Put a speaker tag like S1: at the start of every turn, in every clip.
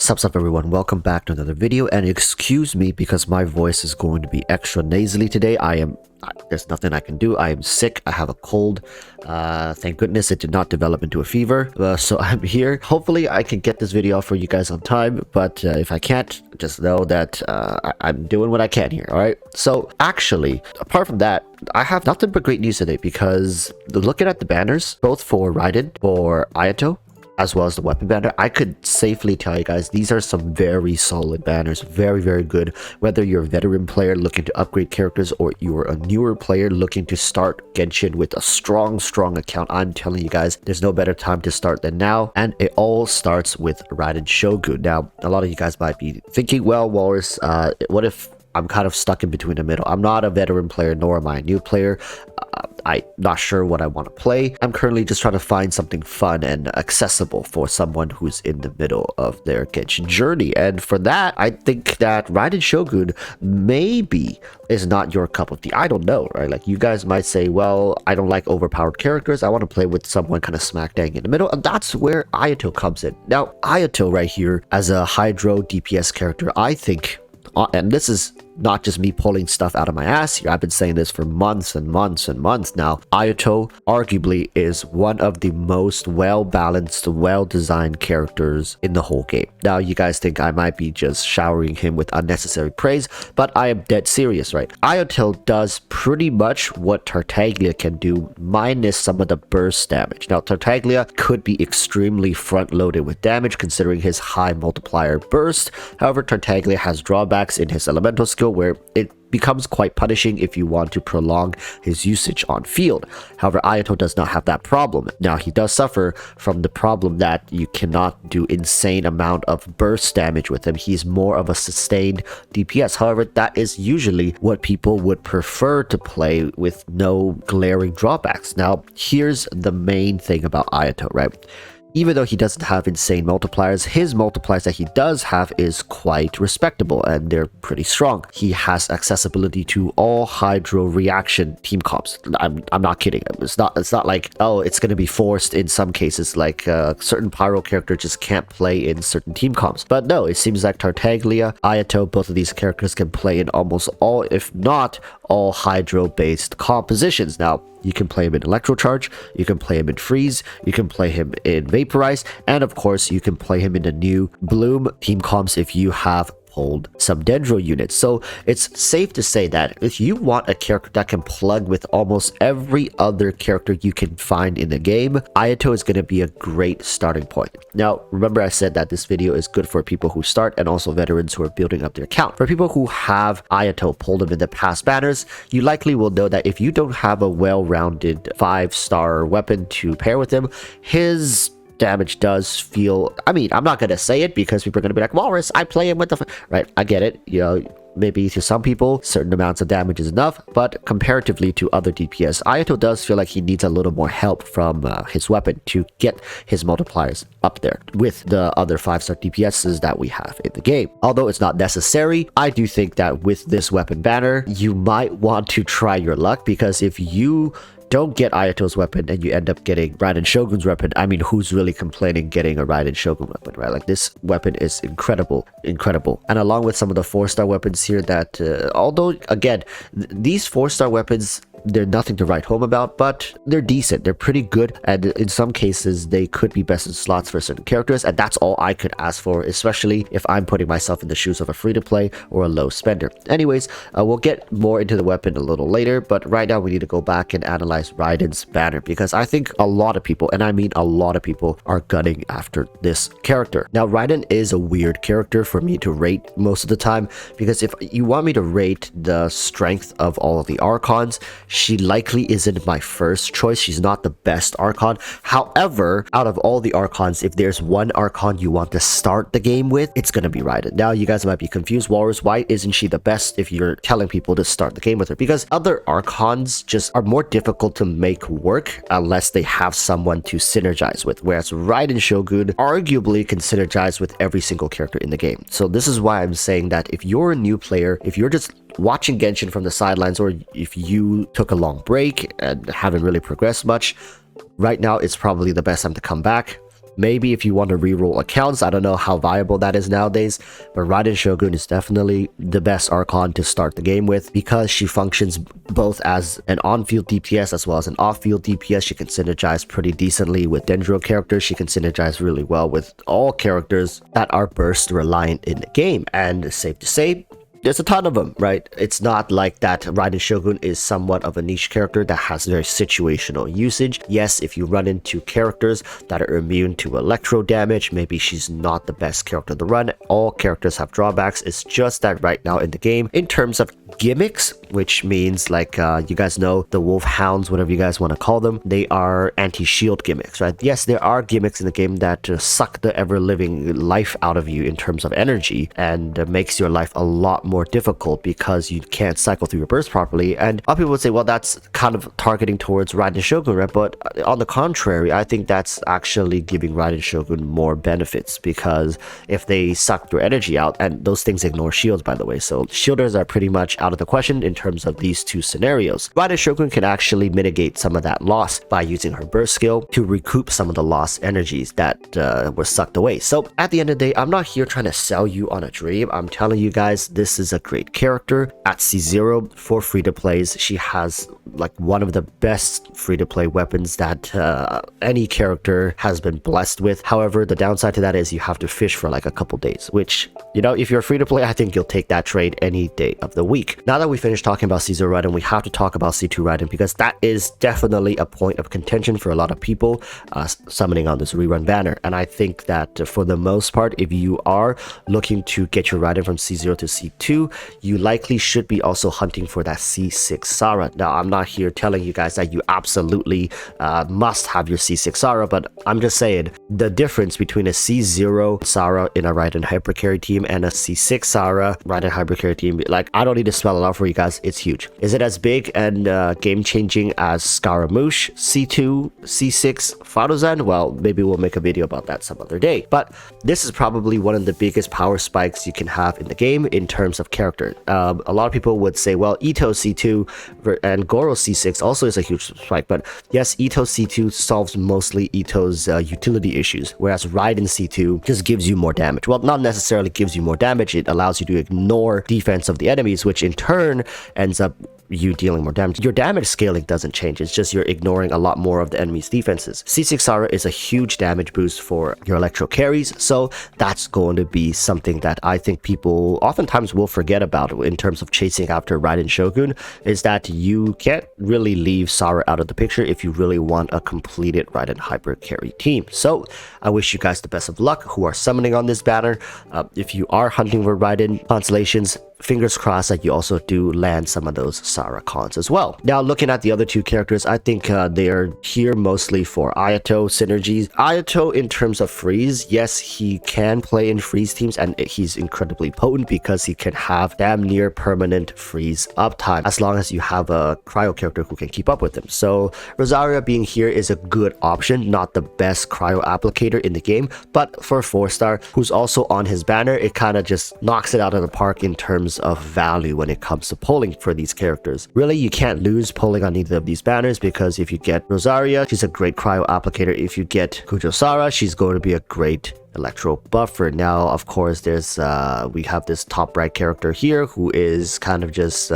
S1: Sups up everyone, welcome back to another video, and excuse me because my voice is going to be extra nasally today. There's nothing I can do. I am sick. I have a cold. Thank goodness it did not develop into a fever. So I'm here. Hopefully I can get this video out for you guys on time, but if I can't, just know that I'm doing what I can here, alright? So actually, apart from that, I have nothing but great news today because looking at the banners, both for Raiden, for Ayato, as well as the weapon banner, I could safely tell you guys these are some very solid banners, very good. Whether you're a veteran player looking to upgrade characters or you're a newer player looking to start Genshin with a strong account, I'm telling you guys there's no better time to start than now, and it all starts with Raiden Shogun. Now a lot of you guys might be thinking, well, Walrus, what if I'm kind of stuck in between the middle? I'm not a veteran player, nor am I a new player. I'm not sure what I want to play. I'm currently just trying to find something fun and accessible for someone who's in the middle of their Genshin journey. And for that, I think that Raiden Shogun maybe is not your cup of tea. I don't know, right? Like, you guys might say, well, I don't like overpowered characters. I want to play with someone kind of smack dang in the middle. And that's where Ayato comes in. Now, Ayato right here as a Hydro DPS character, I think, and this is not just me pulling stuff out of my ass here, I've been saying this for months and months now. Ayato arguably is one of the most well-balanced, well-designed characters in the whole game. Now you guys think I might be just showering him with unnecessary praise, but I am dead serious, right? Ayato does pretty much what Tartaglia can do, minus some of the burst damage. Now Tartaglia could be extremely front-loaded with damage considering his high multiplier burst. However, Tartaglia has drawbacks in his elemental skill where it becomes quite punishing if you want to prolong his usage on field. However, Ayato does not have that problem. Now, he does suffer from the problem that you cannot do insane amount of burst damage with him. He's more of a sustained DPS. However, that is usually what people would prefer to play with no glaring drawbacks. Now, here's the main thing about Ayato, right? Even though he doesn't have insane multipliers, his multipliers that he does have is quite respectable and they're pretty strong. He has accessibility to all Hydro reaction team comps. I'm not kidding. It's not like, oh, it's going to be forced in some cases, like a certain Pyro character just can't play in certain team comps. But no, it seems like Tartaglia, Ayato, both of these characters can play in almost all, if not all, Hydro-based compositions. Now, you can play him in Electro Charge, you can play him in Freeze, you can play him in Vaporize, and of course, you can play him in the new Bloom team comps if you have pulled some Dendro units. So it's safe to say that if you want a character that can plug with almost every other character you can find in the game, Ayato is going to be a great starting point. Now, remember I said that this video is good for people who start and also veterans who are building up their account. For people who have Ayato pulled them in the past banners, you likely will know that if you don't have a well-rounded 5-star weapon to pair with him, his damage does feel, I mean, I'm not gonna say it because people are gonna be like, Walrus, I play him with the right, I get it, you know, maybe to some people certain amounts of damage is enough, but comparatively to other DPS, Ayato does feel like he needs a little more help from his weapon to get his multipliers up there with the other 5-star DPSs that we have in the game. Although it's not necessary, I do think that with this weapon banner, you might want to try your luck, because if you don't get Ayato's weapon and you end up getting Raiden Shogun's weapon, I mean, who's really complaining getting a Raiden Shogun weapon, right? Like, this weapon is incredible. And along with some of the 4-star weapons here that, although, again, these 4-star weapons, they're nothing to write home about, but they're decent. They're pretty good, and in some cases, they could be best in slots for certain characters, and that's all I could ask for, especially if I'm putting myself in the shoes of a free-to-play or a low spender. Anyways, we'll get more into the weapon a little later, but right now we need to go back and analyze Raiden's banner, because I think a lot of people, and I mean a lot of people, are gunning after this character. Now, Raiden is a weird character for me to rate most of the time, because if you want me to rate the strength of all of the Archons, she likely isn't my first choice. She's not the best Archon. However, out of all the Archons, if there's one Archon you want to start the game with, it's gonna be Raiden. Now, you guys might be confused, Walrus, why isn't she the best if you're telling people to start the game with her? Because other Archons just are more difficult to make work unless they have someone to synergize with, whereas Raiden Shogun arguably can synergize with every single character in the game. So this is why I'm saying that if you're a new player, if you're just watching Genshin from the sidelines, or if you took a long break and haven't really progressed much, right now it's probably the best time to come back. maybe if you want to reroll accounts, I don't know how viable that is nowadays, but Raiden Shogun is definitely the best Archon to start the game with because she functions both as an on-field DPS as well as an off-field DPS. She can synergize pretty decently with Dendro characters. She can synergize really well with all characters that are burst reliant in the game, and safe to say, there's a ton of them, right? It's not like that Raiden Shogun is somewhat of a niche character that has very situational usage. Yes, if you run into characters that are immune to electro damage, maybe she's not the best character to run. All characters have drawbacks. It's just that right now in the game, in terms of gimmicks, which means like you guys know the wolf hounds, whatever you guys want to call them, they are anti-shield gimmicks, right? Yes, there are gimmicks in the game that suck the ever-living life out of you in terms of energy and makes your life a lot more difficult because you can't cycle through your burst properly. And a lot of people would say, well, that's kind of targeting towards Raiden Shogun, right? But on the contrary, I think that's actually giving Raiden Shogun more benefits, because if they suck your energy out, and those things ignore shields, by the way, so shielders are pretty much out of the question in terms of these two scenarios. Raiden Shogun can actually mitigate some of that loss by using her burst skill to recoup some of the lost energies that were sucked away. So at the end of the day, I'm not here trying to sell you on a dream. I'm telling you guys, this is a great character at C0 for free-to-plays. She has like one of the best free-to-play weapons that any character has been blessed with. However, the downside to that is you have to fish for like a couple days, which, you know, if you're free-to-play, I think you'll take that trade any day of the week. Now that we finished talking about C0 Raiden, we have to talk about C2 Raiden, because that is definitely a point of contention for a lot of people summoning on this rerun banner. And I think that for the most part, if you are looking to get your Raiden from C0 to C2, you likely should be also hunting for that C6 Sara. Now, I'm not here telling you guys that you absolutely must have your C6 Sara, but I'm just saying the difference between a C0 Sara in a Raiden Hypercarry team and a C6 Sara Raiden Hypercarry team, like, I don't need to spell it out for you guys, it's huge. Is it as big and game-changing as Scaramouche, C2, C6, Faruzan? Well, maybe we'll make a video about that some other day. But this is probably one of the biggest power spikes you can have in the game in terms of character. A lot of people would say, well, Ito C2 and Goro C6 also is a huge spike, but yes, Ito C2 solves mostly Ito's utility issues, whereas Raiden C2 just gives you more damage. Well, not necessarily gives you more damage, it allows you to ignore defense of the enemies, which in turn ends up you dealing more damage. Your damage scaling doesn't change, it's just you're ignoring a lot more of the enemy's defenses. C6 Sara is a huge damage boost for your electro carries, so that's going to be something that I think people oftentimes will forget about in terms of chasing after Raiden Shogun, is that you can't really leave Sara out of the picture if you really want a completed Raiden Hyper Carry team. So I wish you guys the best of luck who are summoning on this banner. If you are hunting for Raiden constellations, fingers crossed that you also do land some of those Sara cons as well. Now, looking at the other two characters, I think they are here mostly for Ayato synergies. Ayato, in terms of freeze, yes, he can play in freeze teams, and he's incredibly potent because he can have damn near permanent freeze uptime as long as you have a cryo character who can keep up with him. So Rosaria being here is a good option, not the best cryo applicator in the game, but for a 4-star who's also on his banner, it kind of just knocks it out of the park in terms of value when it comes to pulling for these characters. Really, you can't lose pulling on either of these banners, because if you get Rosaria, she's a great cryo applicator. If you get Kujo Sara, she's going to be a great electro buffer. Now, of course, there's we have this top right character here who is kind of just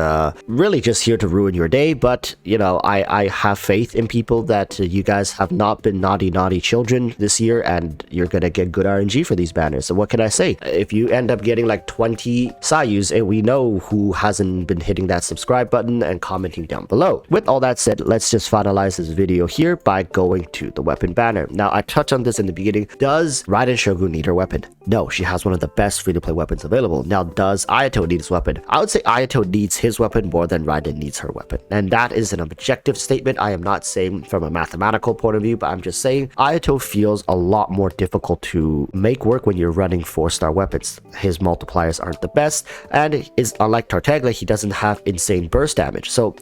S1: really just here to ruin your day, but you know, I have faith in people that you guys have not been naughty children this year, and you're gonna get good RNG for these banners. So what can I say? If you end up getting like 20 Sayus, and we know who hasn't been hitting that subscribe button and commenting down below. With all that said, let's just finalize this video here by going to the weapon banner. Now, I touched on this in the beginning. Does Raiden Shogun need her weapon? No, she has one of the best free-to-play weapons available. Now, does Ayato need his weapon? I would say Ayato needs his weapon more than Raiden needs her weapon. And that is an objective statement. I am not saying from a mathematical point of view, but I'm just saying Ayato feels a lot more difficult to make work when you're running 4-star weapons. His multipliers aren't the best, and is unlike Tartaglia, he doesn't have insane burst damage. So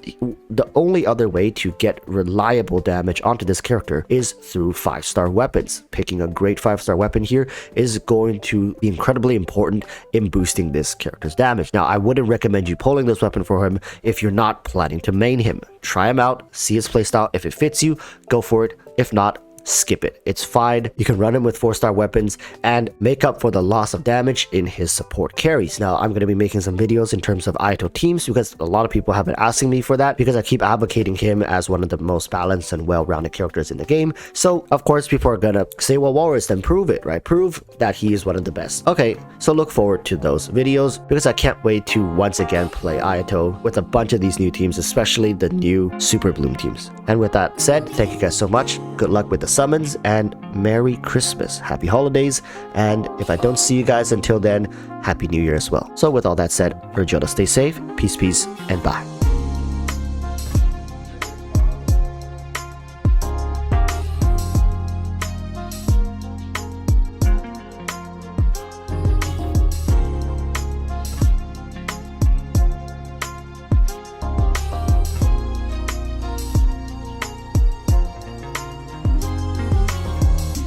S1: the only other way to get reliable damage onto this character is through 5-star weapons. Picking a great 5-star weapon here is going to be incredibly important in boosting this character's damage. Now, I wouldn't recommend you pulling this weapon for him if you're not planning to main him. Try him out, see his playstyle. If it fits you, go for it. If not, skip it. It's fine. You can run him with 4-star weapons and make up for the loss of damage in his support carries. Now, I'm going to be making some videos in terms of Ayato teams because a lot of people have been asking me for that because I keep advocating him as one of the most balanced and well-rounded characters in the game. So, of course, people are going to say, well, Walrus, then prove it, right? Prove that he is one of the best. Okay, so look forward to those videos because I can't wait to once again play Ayato with a bunch of these new teams, especially the new Super Bloom teams. And with that said, thank you guys so much. Good luck with the summons and Merry Christmas. Happy holidays. And if I don't see you guys until then, Happy New Year as well. So with all that said, urge you all to stay safe, peace, and bye.